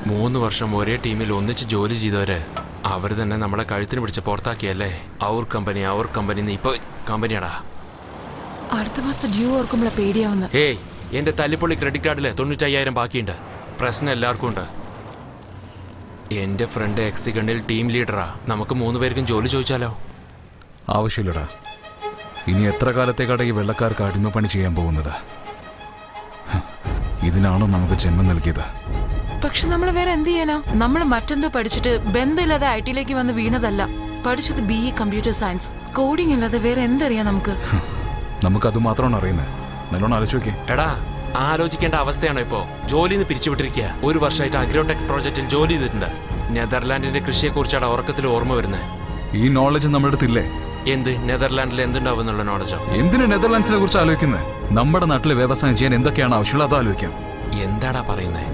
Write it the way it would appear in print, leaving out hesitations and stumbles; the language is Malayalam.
3 വർഷം ഒരേ ടീമിൽ ഒന്നിച്ച് ജോലി ചെയ്തവര് അവർ തന്നെ നമ്മളെ കഴുത്തിന് പിടിച്ച് പുറത്താക്കിയല്ലേ. അവർ കമ്പനി ഇപ്പൊ കമ്പനിയാടാ. അടുത്ത മാസത്തെ ഡ്യൂ ഓർക്കുമ്പോഴാ പേടിയാവുന്ന. ഏയ്, എന്റെ തല്ലിപ്പൊള്ളി ക്രെഡിറ്റ് കാർഡില് 95,000 ബാക്കിയുണ്ട്. പ്രശ്നം എല്ലാവർക്കും ഉണ്ട്. എന്റെ ഫ്രണ്ട് എക്സിഗണിൽ ടീം ലീഡറാ. നമുക്ക് 3 പേർക്കും ജോലി ചോദിച്ചാലോ? ആവശ്യമില്ലടാ. ഇനി എത്ര കാലത്തേക്കാണ് ഈ വെള്ളക്കാർക്ക് അടിമപ്പണി ചെയ്യാൻ പോകുന്നത്? ഇതിനാണോ നമുക്ക് ജന്മം നൽകിയത്? പക്ഷെ നമ്മൾ വേറെ എന്ത് ചെയ്യാനാ? നമ്മൾ മറ്റെന്തോ പഠിച്ചിട്ട് ബന്ധമില്ലാതെ IT-ലേക്ക് വന്ന് വീണതല്ല. പഠിച്ചത് BE കമ്പ്യൂട്ടർ സയൻസ്. കോഡിംഗ് ഇല്ലാതെ വേറെ എന്തറിയാം നമുക്ക്? നമുക്കത് മാത്രമാണ് അറിയുന്നത്. നല്ലോണം ആലോചിക്കേ. എടാ, ആലോചിക്കേണ്ട അവസ്ഥയാണോ ഇപ്പോ? ജോലിന്ന് പിരിച്ചുവിട്ടിരിക്കുക. 1 വർഷമായിട്ട് അഗ്രോടെക് പ്രോജക്റ്റിൽ ജോലി ചെയ്തിട്ടുണ്ട്. നെതർലാൻഡിന്റെ കൃഷിയെ കുറിച്ചാണ് ഉറക്കത്തിൽ ഓർമ്മ വരുന്നത്. ഈ നോളജ് നമ്മുടെ അടുത്തില്ലേ? എന്ത് നെതർലാൻഡിൽ എന്തുണ്ടാവും എന്നുള്ള നോളജോ? എന്തിനു നെതർലാൻഡ്സിനെ കുറിച്ച് ആലോചിക്കുന്നത്? നമ്മുടെ നാട്ടിൽ വ്യവസായം ചെയ്യാൻ എന്തൊക്കെയാണ് ആവശ്യമുള്ളത് അത് ആലോചിക്കാം. എന്താടാ പറയുന്നത്?